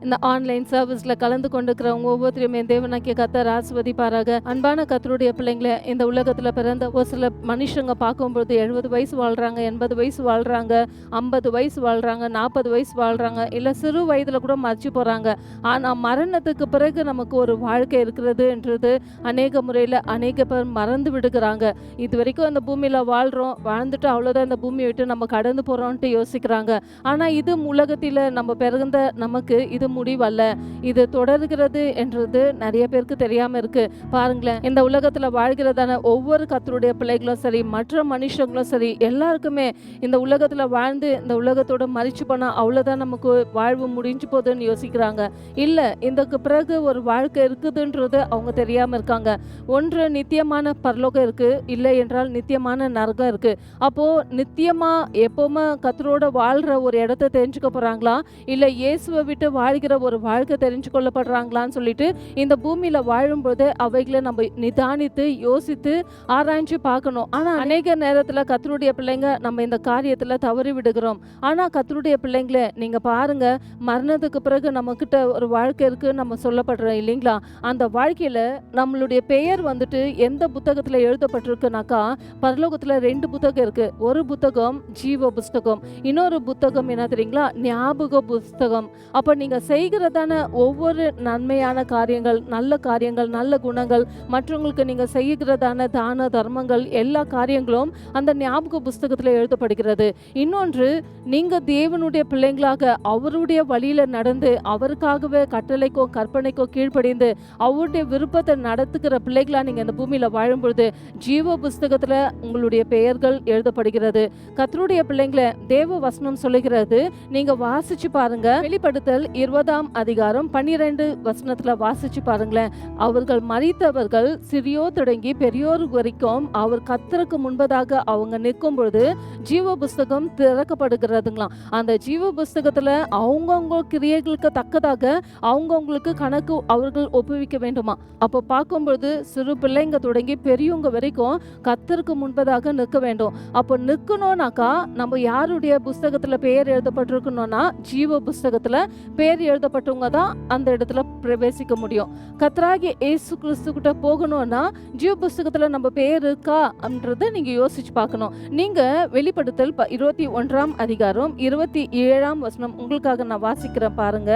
இந்த ஆன்லைன் சர்வீஸ்ல கலந்து கொண்டிருக்கிறவங்க ஒவ்வொருத்தரையும் என் தேவனாகிய கர்த்தர் ஆசீர்வதிப்பாராக. அன்பான கர்த்தருடைய பிள்ளைங்கள, இந்த உலகத்துல பிறந்த ஒரு சில மனுஷங்க பார்க்கும்போது 70 வயசு வாழ்றாங்க, 80 வயசு வாழ்றாங்க, 50 வயசு வாழ்றாங்க, 40 வயசு வாழ்றாங்க, இல்ல சிறு வயதுல கூட மரிச்சு போறாங்க. ஆனா மரணத்துக்கு பிறகு நமக்கு ஒரு வாழ்க்கை இருக்கிறதுன்றது அநேக முறையில அநேக பேர் மறந்து விடுகிறாங்க. இதுவரைக்கும் அந்த பூமியில வாழ்றோம், வாழ்ந்துட்டு அவ்வளோதான், இந்த பூமியை விட்டு நம்ம கடந்து போறோம்ட்டு யோசிக்கிறாங்க. ஆனா இது உலகத்தில நம்ம பிறந்த நமக்கு இது முடிவல்ல. இது தொடர்கிறது என்றது நிறைய பேருக்கு தெரியாம இருக்கு. பாருங்களேன், இந்த உலகத்துல வாழ்கிறதான ஒவ்வொரு கர்த்தருடைய பிள்ளைகளும் சரி, மற்ற மனுஷங்களும் சரி, எல்லாருக்குமே இந்த உலகத்துல வாழ்ந்து இந்த உலகத்தோட மரிச்சு போனா அவ்வளவுதான், நமக்கு வாழ்வு முடிஞ்சு போகுதுன்னு யோசிக்கிறாங்க. இல்ல, இதுக்கு பிறகு ஒரு வாழ்க்கை இருக்குதுன்றது அவங்க தெரியாம இருக்காங்க. ஒன்று நித்தியமான பரலோகம் இருக்கு, இல்லை என்றால் நித்தியமான நரகம் இருக்கு. அப்போ நித்தியமா எப்பவுமே கர்த்தரோட வாழ்ற ஒரு இடத்த தெரிஞ்சுக்க போறாங்களா, இல்ல இயேசுவை விட்டு வாழ்கிற ஒரு வாழ்க்கை தெரிஞ்சு கொள்ளப்படுறாங்களான்னு சொல்லிட்டு இந்த பூமியில வாழும்போது அவைகளை நம்ம நிதானித்து யோசித்து ஆராய்ச்சி பார்க்கணும். ஆனா அநேக நேரத்துல கர்த்தருடைய பிள்ளைங்க நம்ம இந்த காரியத்துல தவறி விடுகிறோம். ஆனா கர்த்தருடைய பிள்ளைங்களே, நீங்க பாருங்க, மரணத்துக்கு பிறகு நம்ம கிட்ட ஒரு வாழ்க்கை இருக்கு நம்ம சொல்லப்படுறோம் இல்லைங்களா? அந்த வாழ்க்கையில நம்மளுடைய பெயர் வந்துட்டு எந்த புத்தகத்துல எழுதப்பட்டிருக்குனாக்கா, பரலோகத்துல 2 புத்தகம் இருக்கு. ஒரு புத்தகம் ஜீவ புஸ்தகம், இன்னொரு புத்தகம் என்ன தெரியுங்களா? ஞாபக புஸ்தகம். அப்ப நீங்க செய்கிறதான ஒவ்வொரு நன்மையான காரியங்கள், நல்ல காரியங்கள், நல்ல குணங்கள், மற்றவங்களுக்கு நீங்க செய்கிறதான தான தர்மங்கள், எல்லா காரியங்களும் அந்த ஞாபக புஸ்தகத்துல எழுதப்படுகிறது. இன்னொன்று, நீங்க தேவனுடைய பிள்ளைங்களாக அவருடைய வழியில நடந்து அவருக்காகவே கட்டளைக்கோ கற்பனைக்கோ கீழ்ப்படிந்து அவருடைய விருப்பத்தை நடத்துகிற பிள்ளைகளா நீங்க இந்த பூமியில வாழும்பொழுது ஜீவ புஸ்தகத்துல உங்களுடைய பெயர்கள் எழுதப்படுகிறது. கர்த்தருடைய பிள்ளைங்களை தேவ வசனம் சொல்லுகிறது, நீங்க வாசிச்சு பாருங்க. வெளிப்படுத்தல் 20ஆம் அதிகாரம் 12 வசனத்துல வாசிச்சு பாருங்களேன். அவர்கள் மரித்தவர்கள் சிறியோர் தொடங்கி பெரியோர் வரைக்கும் அவர் கர்த்தருக்கு முன்பதாக அவங்க நிற்கும் பொழுது ஜீவ புஸ்தகம் திறக்கப்படுகிறதுங்களாம். அந்த ஜீவ புஸ்தகத்துல அவங்கவுங்க கிரியைகளுக்கு தக்கதாக அவங்கவுங்களுக்கு கணக்கு அவர்கள் ஒப்புவிக்க வேண்டுமா. அப்போ பார்க்கும்பொழுது சிறு பிள்ளைங்க தொடங்கி பெரியவங்க வரைக்கும் கர்த்தருக்கு முன்பதாக நிற்க வேண்டும். அப்போ நிற்கணும்னாக்கா நம்ம யாருடைய புஸ்தகத்துல பெயர் எழுதப்பட்டிருக்கணும்னா ஜீவ புஸ்தகத்துல பெயர் எழுதப்பட்டவங்க தான் அந்த இடத்துல பிரவேசிக்க முடியும். கர்த்தராகிய இயேசு கிறிஸ்து கிட்ட போகணும்னா ஜீவ புஸ்தகத்துல நம்ம பெயர் இருக்கா அப்படின்றத நீங்க யோசிச்சு பார்க்கணும். நீங்க வெளிப்படுத்தல் 21ஆம் அதிகாரம் 27ஆம் வசனம் உங்களுக்காக நான் வாசிக்கிறேன் பாருங்க.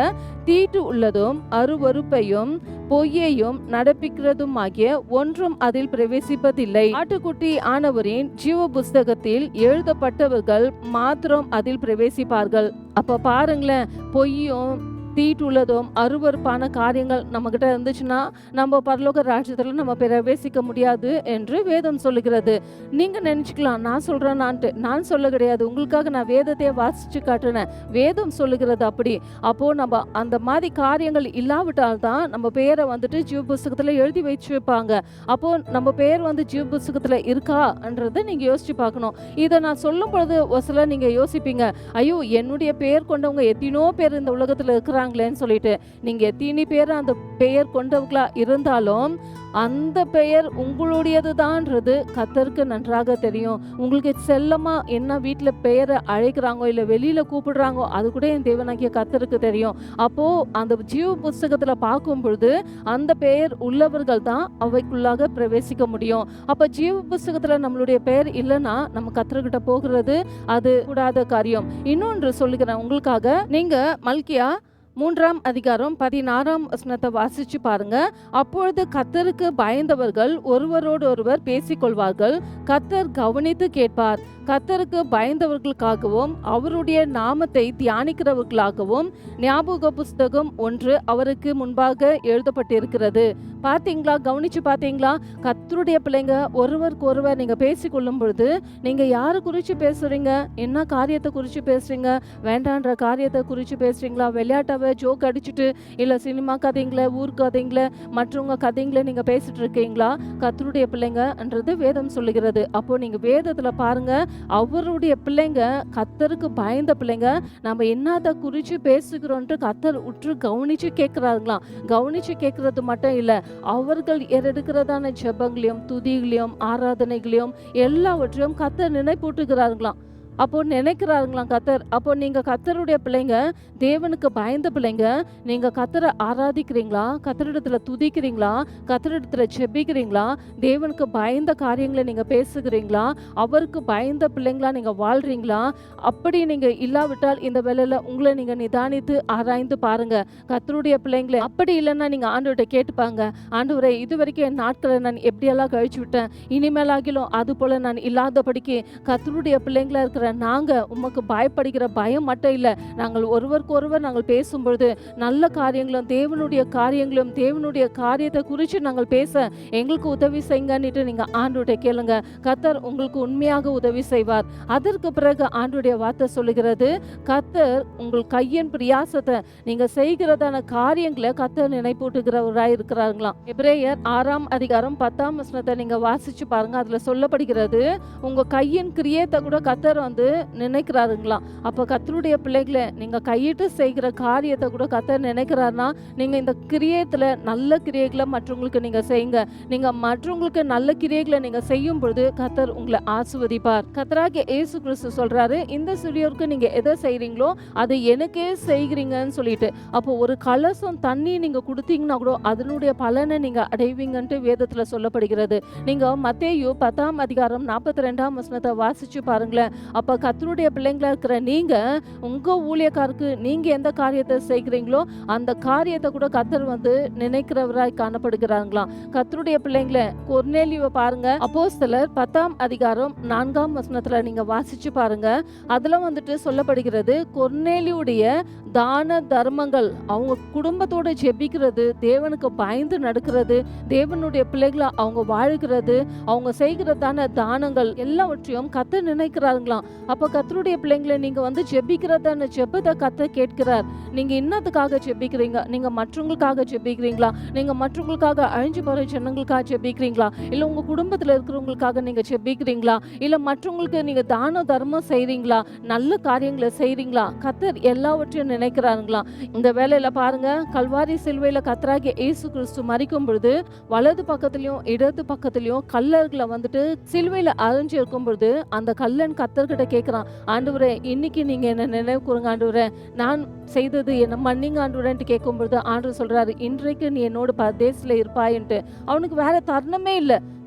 தீட்டு உள்ளதும் அருவருப்பையும் பொய்யையும் நடப்பிக்கிறதுமாகிய ஒன்றும் அதில் பிரவேசிப்பதில்லை. ஆட்டுக்குட்டி ஆனவரின் ஜீவ புஸ்தகத்தில் எழுதப்பட்டவர்கள் மாத்திரம் அதில் பிரவேசிப்பார்கள். அப்ப பாருங்களேன், பொய்யும் தீட்டுள்ளதும் அருவருப்பான காரியங்கள் நம்ம கிட்ட இருந்துச்சுன்னா நம்ம பரலோக ராஜ்யத்துல நம்ம பிரவேசிக்க முடியாது என்று வேதம் சொல்லுகிறது. நீங்க நினைச்சுக்கலாம் நான் சொல்றேன்னான்ட்டு. நான் சொல்ல கிடையாது, உங்களுக்காக நான் வேதத்தையே வாசிச்சு காட்டுனேன். வேதம் சொல்லுகிறது அப்படி. அப்போ நம்ம அந்த மாதிரி காரியங்கள் இல்லாவிட்டால்தான் நம்ம பெயரை வந்துட்டு ஜீவ புஸ்தகத்துல எழுதி வச்சு வைப்பாங்க. அப்போ நம்ம பெயர் வந்து ஜீவ புஸ்தகத்துல இருக்கான்றதை நீங்க யோசிச்சு பார்க்கணும். இதை நான் சொல்லும் பொழுது ஒரு சில நீங்க யோசிப்பீங்க, ஐயோ என்னுடைய பெயர் கொண்டவங்க எத்தனோ பேர் இந்த உலகத்துல இருக்கிறாங்களேன்னு சொல்லிட்டு. நீங்க எத்தனை பேர் அந்த பெயர் கொண்டவங்களா இருந்தாலும் அந்த பெயர் உங்களுடையது தான்ன்றது கர்த்தருக்கு நன்றாக தெரியும். உங்களுக்கு செல்லமா என்ன வீட்டுல பெயரை அழைக்கிறாங்கோ இல்ல வெளியில கூப்பிடுறாங்கோ அது கூட என் தேவனாகிய கர்த்தருக்கு தெரியும். அப்போ அந்த ஜீவ புஸ்தகத்துல பார்க்கும் பொழுது அந்த பெயர் உள்ளவர்கள் தான் அவைக்குள்ளாக பிரவேசிக்க முடியும். அப்ப ஜீவ புஸ்தகத்துல நம்மளுடைய பெயர் இல்லைன்னா நம்ம கர்த்தர்கிட்ட போகிறது அது கூடாத காரியம். இன்னொன்று சொல்லுகிறேன் உங்களுக்காக. நீங்க மல்கியா 3ஆம் அதிகாரம் 16ஆம் வசனத்தை வாசிச்சு பாருங்க. அப்பொழுது கர்த்தருக்கு பயந்தவர்கள் ஒருவரோடு ஒருவர் பேசிக்கொள்வார்கள், கர்த்தர் கவனித்து கேட்பார். கர்த்தருக்கு பயந்தவர்களுக்காகவும் அவருடைய நாமத்தை தியானிக்கிறவர்களாகவும் ஞாபக புஸ்தகம் ஒன்று அவருக்கு முன்பாக எழுதப்பட்டிருக்கிறது. பார்த்தீங்களா? கவனிச்சு பார்த்தீங்களா? கர்த்தருடைய பிள்ளைங்க ஒருவருக்கு ஒருவர் நீங்க பேசிக்கொள்ளும் பொழுது நீங்க யாரை குறிச்சு பேசுறீங்க, என்ன காரியத்தை குறிச்சு பேசுறீங்க, வேண்டான்ற காரியத்தை குறிச்சு பேசுறீங்களா, விளையாட்டாவை ஜோக் அடிச்சுட்டு இல்ல சினிமா கதைங்களை, ஊர் கதைங்களை, மற்றவங்க கதைங்களை நீங்க பேசிட்டு இருக்கீங்களா? கர்த்தருடைய பிள்ளைங்கன்றது வேதம் சொல்லுகிறது. அப்போ நீங்க வேதத்துல பாருங்க, அவருடைய பிள்ளைங்க கர்த்தருக்கு பயந்த பிள்ளைங்க நம்ம என்னத்தை குறிச்சு பேசுகிறோன்ட்டு கர்த்தர் உற்று கவனிச்சு கேட்கிறாங்களாம். கவனிச்சு கேட்கறது மட்டும் இல்ல, அவர்கள் எடுக்கிறதான ஜெபங்களையும் துதிகளையும் ஆராதனைகளையும் எல்லாவற்றையும் கர்த்தர் நினைப்பூட்டுகிறார்களாம். அப்போ நினைக்கிறாருங்களாம் கர்த்தர். அப்போ நீங்க கர்த்தருடைய பிள்ளைங்க, தேவனுக்கு பயந்த பிள்ளைங்க. நீங்க கர்த்தரை ஆராதிக்கிறீங்களா? கர்த்தரிடத்துல துதிக்கிறீங்களா? கர்த்தரிடத்துல ஜெபிக்கிறீங்களா? தேவனுக்கு பயந்த காரியங்களை நீங்க பேசுகிறீங்களா? அவருக்கு பயந்த பிள்ளைங்களா நீங்க வாழ்றீங்களா? அப்படி நீங்க இல்லாவிட்டால் இந்த வேளையில உங்களை நீங்க நிதானித்து ஆராய்ந்து பாருங்க. கர்த்தருடைய பிள்ளைங்களே, அப்படி இல்லைன்னா நீங்க ஆண்டவர்ட்ட கேட்டுப்பாங்க. ஆண்டவரே, இதுவரைக்கும் என் நாட்களை நான் எப்படியெல்லாம் கழிச்சு விட்டேன். இனிமேலாகிலும் அது போல நான் இல்லாதபடிக்கு கர்த்தருடைய பிள்ளைங்களா இருக்கிற நாங்க உமக்கு பயப்படுகிற பயம் மட்டும் இல்லை, நாங்கள் ஒருவருக்கு ஒருவர் நாங்கள் பேசும்பொழுது நல்ல காரியங்களும் தேவனுடைய காரியத்தை குறித்து நாங்கள் பேச எங்களுக்கு உதவி செய்யுங்கன்னுட்டு நீங்க ஆண்டவர்ட்ட கேளுங்க. கர்த்தர் உங்களுக்கு உண்மையாக உதவி செய்வார். அதற்கு பிறகு ஆண்டவருடைய வார்த்தை சொல்லுகிறது, கர்த்தர் உங்கள் கையின் பிரியாசத்தை நீங்க செய்கிறதான காரியங்களை கர்த்தர் நினைப்பூட்டுகிறவராய் இருக்கிறார்களாம். எபிரேயர் 6ஆம் அதிகாரம் 10ஆம் வசனத்தை நீங்க வாசிச்சு பாருங்க. அதுல சொல்லப்படுகிறது, உங்க கையின் கிரியத்தை கூட கர்த்தர் நினைக்கிறாருங்களாம். அப்ப கர்த்தருடைய பிள்ளைகளை நீங்க கையிட்டு செய்கிற காரியத்தை கூட கர்த்தர் நினைக்கிறாருன்னா, நீங்க இந்த கிரியத்துல நல்ல கிரியைகளை மற்றவங்களுக்கு நீங்க செய்யுங்க. நீங்க மற்றவங்களுக்கு நல்ல கிரியைகளை நீங்க செய்யும் பொழுது கர்த்தர் உங்களை ஆசீர்வதிப்பார். கர்த்தராகிய இயேசு கிறிஸ்து சொல்றாரு, இந்த சிறியோருக்கு நீங்க எதை செய்றீங்களோ அதை எனக்கே செய்கிறீங்கன்னு சொல்லிட்டு. அப்போ ஒரு கலசம் தண்ணி நீங்க கொடுத்தீங்கன்னா கூட அதனுடைய பலனை நீங்க அடைவீங்கன்ட்டு வேதத்துல சொல்லப்படுகிறது. நீங்க மத்தேயு 10ஆம் அதிகாரம் 42ஆம் வசனத்தை வாசிச்சு பாருங்களேன். அப்ப கர்த்தருடைய பிள்ளைங்களா இருக்கிற நீங்க உங்க ஊழியக்காருக்கு நீங்க எந்த காரியத்தை செய்கிறீங்களோ அந்த காரியத்தை கூட கர்த்தர் நினைக்கிறவராய் காணப்படுகிறாங்களாம். கர்த்தருடைய பிள்ளைங்களை, கொர்நேலியுவை பாருங்க. அப்போஸ்தலர் 10ஆம் அதிகாரம் 4ஆம் வசனத்துல நீங்க வாசிச்சு பாருங்க. அதுல சொல்லப்படுகிறது, கொர்நேலியுடைய தான தர்மங்கள், அவங்க குடும்பத்தோட ஜெபிக்கிறது, தேவனுக்கு பயந்து நடக்கிறது, தேவனுடைய பிள்ளைகளை அவங்க வாழ்கிறது, அவங்க செய்கிறதான தானங்கள் எல்லாவற்றையும் கர்த்தர் நினைக்கிறாங்களாம். அப்ப கர்த்தருடைய பிள்ளைங்களை நீங்க ஜெபிக்கிறதான ஜெபத்தை கர்த்தர் கேட்கிறார். நீங்க இன்னத்துக்காக ஜெபிக்கிறீங்க? நீங்க மற்றவங்களுக்காக ஜெபிக்கிறீங்களா? நீங்க மற்றவங்களுக்காக அழிஞ்சு போற ஜனங்களுக்காக ஜெபிக்கிறீங்களா? இல்ல உங்க குடும்பத்துல இருக்கிறவங்களுக்காக நீங்க ஜெபிக்கிறீங்களா? இல்ல மற்றவங்களுக்கு நீங்க தான தர்மம் செய்றீங்களா? நல்ல காரியங்களை செய்றீங்களா? கர்த்தர் எல்லாவற்றையும் நினைக்கிறாங்களா? இந்த வேலையில பாருங்க, கல்வாரி சிலுவையில கர்த்தராகிய இயேசு கிறிஸ்து மரிக்கும் பொழுது வலது பக்கத்திலையும் இடது பக்கத்திலையும் கல்லர்களை சிலுவையில அரைஞ்சு இருக்கும் பொழுது அந்த கல்லன் கர்த்தர்கிட்ட கேட்கிறான், ஆண்டவரே, இன்னைக்கு நீங்க என்ன நினைவு கூறுங்க ஆண்டவரே, நான் செய்தது என்ன மன்னிங்க ஆண்டவரேன்ட்டு கேட்கும் பொழுது ஆண்டவர் சொல்றாரு, இன்றைக்கு நீ என்னோட பரதேசில இருப்பாயின்ட்டு. அவனுக்கு வேற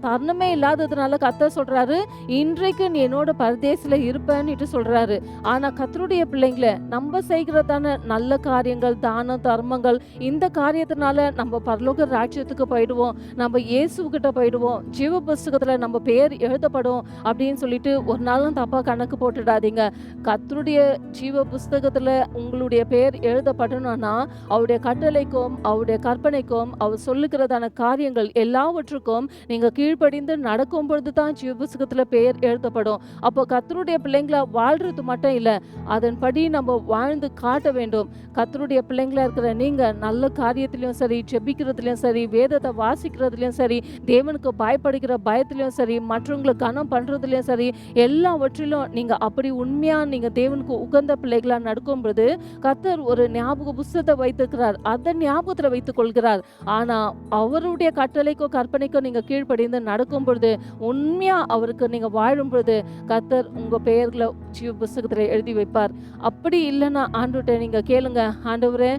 தருணமே இல்லாததுனால கர்த்தர் சொல்றாரு, இன்றைக்கு நீ என்னோட பரதேசில இருப்பேன்னு சொல்றாரு. ஆனா கர்த்தருடைய பிள்ளைங்களை, நம்ம செய்கிறதான நல்ல காரியங்கள், தான தர்மங்கள், இந்த காரியத்தினால நம்ம பரலோக ராஜ்யத்துக்கு போயிடுவோம், நம்ம இயேசுகிட்ட போயிடுவோம், ஜீவ புஸ்தகத்துல நம்ம பேர் எழுதப்படும் அப்படின்னு சொல்லிட்டு ஒரு நாளும் தப்பா கணக்கு போட்டுடாதீங்க. கர்த்தருடைய ஜீவ புஸ்தகத்துல உங்களுடைய பேர் எழுதப்படணும்னா அவருடைய கட்டளைக்கும் அவருடைய கற்பனைக்கும் அவர் சொல்லுகிறதான காரியங்கள் எல்லாவற்றுக்கும் நீங்க கீழ்ப்படிந்து நடக்கும் பொழுது தான் ஜீவ புஸ்தகத்துல பெயர் எழுதப்படும். அப்போ கர்த்தருடைய பிள்ளைங்களா வாழ்றது மட்டும் இல்லை, அதன்படி நம்ம வாழ்ந்து காட்ட வேண்டும். கர்த்தருடைய பிள்ளைங்களா இருக்கிற நீங்க நல்ல காரியத்திலையும் சரி, ஜெபிக்கிறதுலையும் சரி, வேதத்தை வாசிக்கிறதுலையும் சரி, தேவனுக்கு பயப்படுகிற பயத்திலையும் சரி, மற்றவங்களை கனம் பண்றதுலையும் சரி, எல்லாவற்றிலும் நீங்க அப்படி உண்மையா நீங்க தேவனுக்கு உகந்த பிள்ளைகளா நடக்கும் பொழுது கர்த்தர் ஒரு ஞாபக புஸ்தகத்தை வைத்திருக்கிறார். அதை ஞாபகத்துல வைத்துக் கொள்கிறார். ஆனா அவருடைய கட்டளைக்கோ கற்பனைக்கோ நீங்க கீழ்ப்படிந்து நடக்கும் பொழுது, உண்மையா அவருக்கு நீங்க வாழும் பொழுது கர்த்தர் உங்க பெயர்களை ஜீவ புஸ்தகத்துல எழுதி வைப்பார். அப்படி இல்லைன்னா ஆண்டவர்ட்ட நீங்க கேளுங்க, ஆண்டவரே,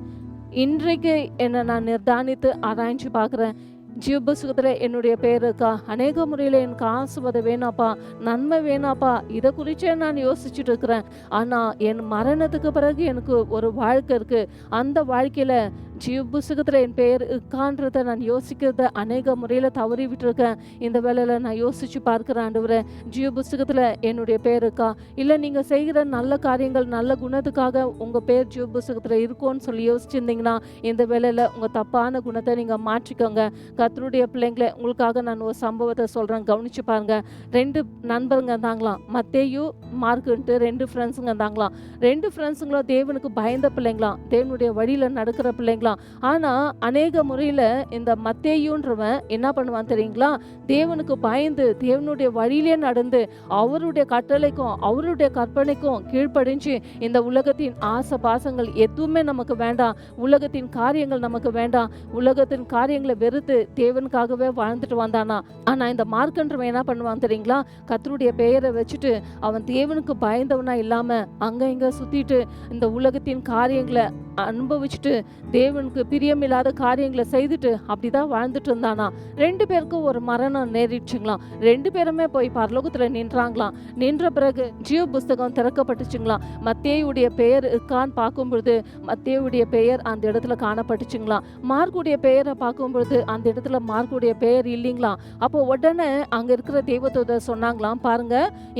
இன்றைக்கு என்ன நான் நிர்தானித்து ஆராய்ச்சி பார்க்குறேன், ஜீவ புஸ்தகத்துல என்னுடைய பேர் இருக்கா? அநேக முறையில் எனக்கு ஆசீர்வாதம் வேணாப்பா, நன்மை வேணாப்பா, இதை குறிச்சே நான் யோசிச்சுட்டு இருக்கிறேன். ஆனா என் மரணத்துக்கு பிறகு எனக்கு ஒரு வாழ்க்கை இருக்கு, அந்த வாழ்க்கையில ஜீவ புஸ்தகத்துல என் பெயர் இருக்கான்றத நான் யோசிக்கிறத அநேக முறையில தவறி விட்டுருக்கேன். இந்த வேலையில நான் யோசிச்சு பார்க்கிறேன், ஆண்டவரே, ஜீவ புஸ்தகத்துல என்னுடைய பேர் இருக்கா? இல்ல நீங்க செய்கிற நல்ல காரியங்கள், நல்ல குணத்துக்காக உங்க பேர் ஜீவ புஸ்தகத்துல இருக்கும்னு சொல்லி யோசிச்சிருந்தீங்கன்னா இந்த வேலையில உங்க தப்பான குணத்தை நீங்க மாற்றிக்கோங்க. கர்த்தருடைய பிள்ளைங்களை, உங்களுக்காக நான் ஒரு சம்பவத்தை சொல்றேன், கவனிச்சு பாருங்க. 2 நண்பருங்க இருந்தாங்களாம், மத்தேயு மார்க்குன்ட்டு 2 ஃப்ரெண்ட்ஸுங்க இருந்தாங்களாம். 2 ஃப்ரெண்ட்ஸுங்களும் தேவனுக்கு பயந்த பிள்ளைங்களாம், தேவனுடைய வழியில நடக்கிற பிள்ளைங்களாம். இருக்கலாம். ஆனா அநேக முறையில இந்த மத்தேயுன்றவன் என்ன பண்ணுவான் தெரியுங்களா? தேவனுக்கு பயந்து தேவனுடைய வழியிலே நடந்து அவருடைய கட்டளைக்கும் அவருடைய கற்பனைக்கும் கீழ்ப்படிஞ்சு இந்த உலகத்தின் ஆசை பாசங்கள் எதுவுமே நமக்கு வேண்டாம், உலகத்தின் காரியங்கள் நமக்கு வேண்டாம், உலகத்தின் காரியங்களை வெறுத்து தேவனுக்காகவே வாழ்ந்துட்டு வந்தானா. ஆனா இந்த மார்க்கன்றவன் என்ன பண்ணுவான் தெரியுங்களா? கர்த்தருடைய பெயரை வச்சுட்டு அவன் தேவனுக்கு பயந்தவனா இல்லாம அங்க இங்க சுத்திட்டு இந்த உலகத்தின் காரியங்களை அனுபவிச்சுட்டு தேவனுக்கு பிரியமில்லாத காரியங்களை செய்துட்டு அப்படிதான் வாழ்ந்துட்டு இருந்தானா. 2 பேருக்கும் ஒரு மரணம் நேரிடுச்சுங்களாம். 2 பேருமே போய் பரலோகத்துல நின்றாங்களாம். நின்ற பிறகு ஜீவ புஸ்தகம் திறக்கப்பட்டுச்சுங்களாம். மத்தேயுடைய பெயர் இருக்கான்னு பார்க்கும் பொழுது மத்தேயுடைய பெயர் அந்த இடத்துல காணப்பட்டுச்சுங்களாம். மார்க்குடைய பெயரை பார்க்கும் பொழுது அந்த இடத்துல மார்க்குடைய பெயர் இல்லைங்களாம். அப்போ உடனே அங்க இருக்கிற தேவதூதர் சொன்னாங்களாம், பாருங்க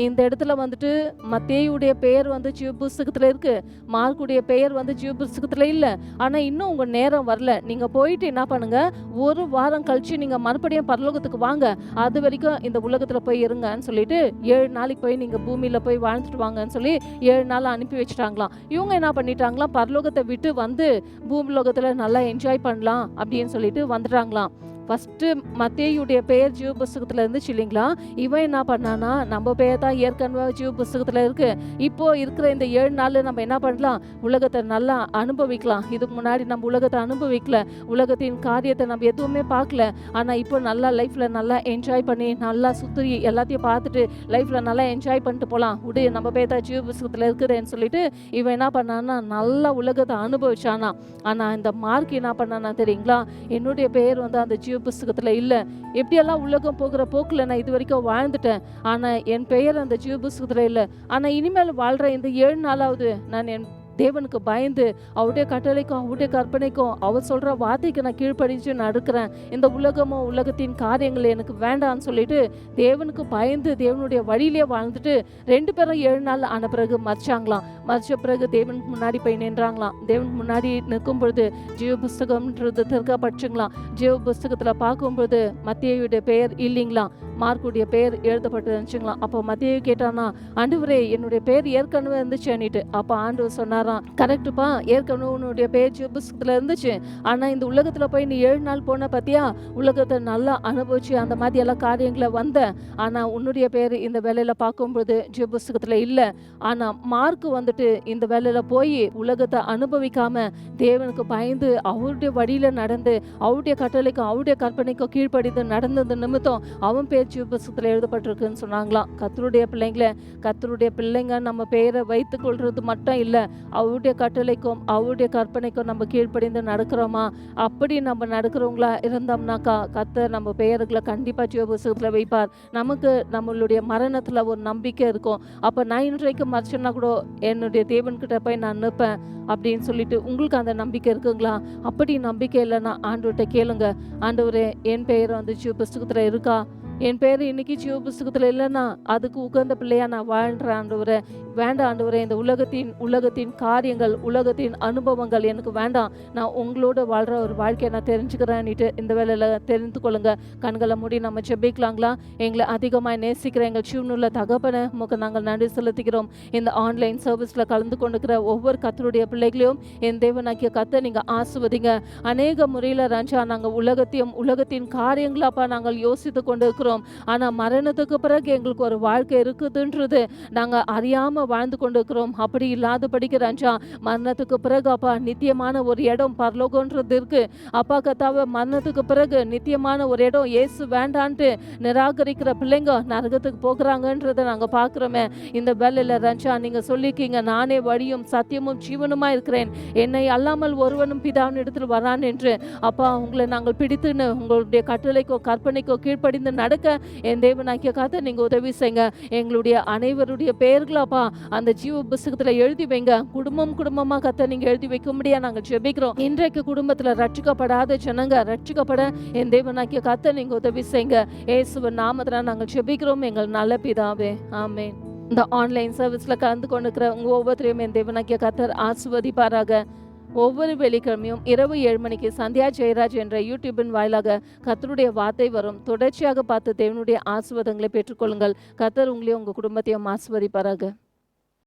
இந்த இடத்துல வந்துட்டு மத்தேயுடைய பெயர் வந்து ஜீவ புஸ்தகத்துல இருக்கு, மார்க்குடைய பெயர் வந்து ஜீவ புஸ்தகத்துல இல்ல. ஆனா இன்னும் உங்க நேரம் வரல. நீங்க போயிட்டு என்ன பண்ணுங்க, 1 வாரம் கழிச்சு நீங்க மறுபடியும் பரலோகத்துக்கு வாங்க, அது வரைக்கும் இந்த உலகத்துல போய் இருங்கன்னு சொல்லிட்டு 7 நாளைக்கு போய் நீங்க பூமியில போய் வாழ்ந்துட்டு வாங்கன்னு சொல்லி 7 நாள் அனுப்பி வச்சுட்டாங்களாம். இவங்க என்ன பண்ணிட்டாங்களாம், பரலோகத்தை விட்டு வந்து பூமிலோகத்துல நல்லா என்ஜாய் பண்ணலாம் அப்படின்னு சொல்லிட்டு வந்துட்டாங்களாம். ஃபஸ்ட்டு மத்தேயுடைய பெயர் ஜீவ புஸ்தகத்தில் இருந்துச்சு இல்லைங்களா? இவன் என்ன பண்ணானா, நம்ம பெயர் தான் ஏற்கனவே ஜீவ புஸ்தகத்தில் இருக்கு, இப்போ இருக்கிற இந்த 7 நாள் நம்ம என்ன பண்ணலாம், உலகத்தை நல்லா அனுபவிக்கலாம். இதுக்கு முன்னாடி நம்ம உலகத்தை அனுபவிக்கல, உலகத்தின் காரியத்தை நம்ம எதுவுமே பார்க்கல. ஆனால் இப்போ நல்லா லைஃப்பில் நல்லா என்ஜாய் பண்ணி நல்லா சுற்றி எல்லாத்தையும் பார்த்துட்டு லைஃப்பில் நல்லா என்ஜாய் பண்ணிட்டு போகலாம், விடு நம்ம பெயர் தான் ஜீவ புஸ்தகத்தில் இருக்குதுன்னு சொல்லிட்டு இவன் என்ன பண்ணான்னா நல்லா உலகத்தை அனுபவிச்சானா. ஆனால் இந்த மார்க் என்ன பண்ணானா தெரியுங்களா, என்னுடைய பெயர் வந்து அந்த புஸ்தகத்துல இல்ல, எப்படியெல்லாம் உலகம் போகிற போக்குல நான் இது வரைக்கும் வாழ்ந்துட்டேன், ஆனா என் பெயர் அந்த ஜீவ புஸ்தகத்துல இல்ல. ஆனா இனிமேல் வாழ்ற இந்த 7 நாளாவது நான் என் தேவனுக்கு பயந்து அவருடைய கட்டளைக்கும் அவருடைய கற்பனைக்கும் அவர் சொல்ற வார்த்தைக்கு நான் கீழ்ப்படிஞ்சு நடக்கிறேன், இந்த உலகமோ உலகத்தின் காரியங்கள் எனக்கு வேண்டாம்னு சொல்லிட்டு தேவனுக்கு பயந்து தேவனுடைய வழியிலே வாழ்ந்துட்டு 2 பேரும் 7 நாள் ஆன பிறகு மறிச்சாங்களாம். மறிச்ச பிறகு தேவனுக்கு முன்னாடி போய் நின்றாங்களாம். தேவனுக்கு முன்னாடி நிற்கும் பொழுது ஜீவ புஸ்தகம்ன்றது திறக்கப்பட்டுச்சுங்களாம். ஜீவ புஸ்தகத்துல பார்க்கும்பொழுது மத்தேயுடைய பெயர் இல்லைங்களாம், மார்க்குடைய பெயர் எழுதப்பட்டு இருந்துச்சுங்களாம். அப்போ மத்தேயு கேட்டானா, ஆண்டவரே என்னுடைய பெயர் ஏற்கனவே இருந்துச்சுன்னுட்டு. அப்போ ஆண்டவர் சொன்னாராம், கரெக்டுப்பா, ஏற்கனவே உன்னுடைய பெயர் ஜீவ புஸ்தகத்துல இருந்துச்சு, ஆனா இந்த உலகத்துல போய் நீ 7 நாள் போன பத்தியா, உலகத்தை நல்லா அனுபவிச்சு அந்த மாதிரி எல்லா காரியங்களை வந்த, ஆனா உன்னுடைய பெயர் இந்த வேலையில பார்க்கும்போது ஜீவ புஸ்தகத்துல இல்ல. ஆனா மார்க் வந்துட்டு இந்த வேலையில போய் உலகத்தை அனுபவிக்காம தேவனுக்கு பயந்து அவருடைய வழியில நடந்து அவருடைய கட்டளைக்கும் அவருடைய கற்பனைக்கும் கீழ்ப்படிந்து நடந்தது நிமித்தம் அவன் பேர் ஜீவ புஸ்தகத்துல எழுதப்பட்டிருக்குன்னு சொன்னாங்களாம். கர்த்தருடைய பிள்ளைங்க நம்ம பெயரை வைத்துக் கொள்றது மட்டும் இல்ல, அவருடைய கட்டளைக்கும் அவருடைய கற்பனைக்கும் நம்ம கீழ்ப்படிந்து நடக்கிறோமா, அப்படி நம்ம நடக்கிறவங்களா இருந்தோம்னாக்கா கர்த்தர் நம்ம பெயர்களை கண்டிப்பா ஜீவ புஸ்தகத்துல வைப்பார். நமக்கு நம்மளுடைய மரணத்துல ஒரு நம்பிக்கை இருக்கும். அப்ப நான் இன்றைக்கு மறிச்சேன்னா கூட என்னுடைய தேவன்கிட்ட போய் நான் நிற்பேன் அப்படின்னு சொல்லிட்டு உங்களுக்கு அந்த நம்பிக்கை இருக்குங்களா? அப்படி நம்பிக்கை இல்லைன்னா ஆண்டவர்கிட்ட கேளுங்க, ஆண்டவரே என் பெயர் வந்து ஜீவ புஸ்தகத்துல இருக்கா, என் பேர் இன்னைக்கு ஜீவ புஸ்தகத்துல இல்லைன்னா அதுக்கு உகந்த பிள்ளையா நான் வாழ்றேன் ஆண்டவரே, வேண்டாம் ஆண்டவரே, இந்த உலகத்தின் காரியங்கள் உலகத்தின் அனுபவங்கள் எனக்கு வேண்டாம், நான் உங்களோட வாழ்ற ஒரு வாழ்க்கையை நான் தெரிஞ்சுக்கிறேன்னுட்டு இந்த வேலையில தெரிந்து கொள்ளுங்க. கண்களை மூடி நம்ம ஜெபிக்கலாங்களா? எங்களை அதிகமாக நேசிக்கிற எங்கள் ஜீவனுள்ள தகப்பனை உமக்கு நாங்கள் நன்றி செலுத்துகிறோம். இந்த ஆன்லைன் சர்வீஸ்ல கலந்து கொண்டுக்கிற ஒவ்வொரு கர்த்தருடைய பிள்ளைகளையும் என் தேவனாகிய கர்த்தர் நீங்க ஆசீர்வதிங்க. அநேக முறையில் ராஜா நாங்கள் உலகத்தின் காரியங்களாப்பா நாங்கள் யோசித்து கொண்டு இருக்கிறோம். ஆனா மரணத்துக்கு பிறகு எங்களுக்கு ஒரு வாழ்க்கை இருக்குதுன்றது நாங்க அறியாம வாழ்ந்து கொண்டு இருக்கிறோம். அப்படி இல்லாதபடிக்கு ராஜா மரணத்துக்கு பிறகு அப்பா நித்தியமான ஒரு இடம் பரலோகன்றது இருக்கு. அப்பா கத்தாவ மரணத்துக்கு பிறகு நித்தியமான ஒரு இடம் இயேசு வேண்டான்ட்டு நிராகரிக்கிற பிள்ளைங்க நரகத்துக்கு போகிறாங்கன்றதை நாங்க பார்க்குறோமே. இந்த வேலையில ராஜா நீங்க சொல்லிக்கீங்க, நானே வழியும் சத்தியமும் ஜீவனுமா இருக்கிறேன், என்னை அல்லாமல் ஒருவனும் பிதாவின் இடத்தில் வரான் என்று. அப்பா உங்களை நாங்கள் பிடித்துன்னு உங்களுடைய கட்டளைக்கோ கற்பனைக்கோ கீழ்ப்படிந்து நடக்க என் தேவனாகிய கர்த்தர் நீங்க உதவி செய்யுங்க. எங்களுடைய அனைவருடைய பெயர்களாப்பா அந்த ஜீவ புஸ்தகத்துல எழுதி வைங்க. குடும்பமா கர்த்தர் நீங்க எழுதி வைக்க முடியாது நாங்கள் ஜெபிக்கிறோம். இன்றைக்கு குடும்பத்துல ரட்சிக்கப்படாத ஜனங்க ரட்சிக்கப்பட என் தேவனாகிய கர்த்தர் நீங்க உதவி செய்யுங்க. இயேசுவின் நாமத்துல நாங்கள் ஜெபிக்கிறோம் எங்கள் நல்ல பிதாவே, ஆமென். இந்த ஆன்லைன் சர்வீஸ்ல கலந்து கொண்டிருக்கிற உங்க ஒவ்வொருத்தரையும் என் தேவனாகிய கர்த்தர் ஆசீர்வதிப்பாராக. ஒவ்வொரு வெள்ளிக்கிழமையும் இரவு 7 மணிக்கு சந்தியா ஜெயராஜ் என்ற யூடியூபின் வாயிலாக கர்த்தருடைய வார்த்தை வரும். தொடர்ச்சியாக பார்த்து தேவனுடைய ஆசீர்வாதங்களை பெற்றுக்கொள்ளுங்கள். கர்த்தர் உங்களையும் உங்க குடும்பத்தையும் ஆசீர்வதிப்பாராக.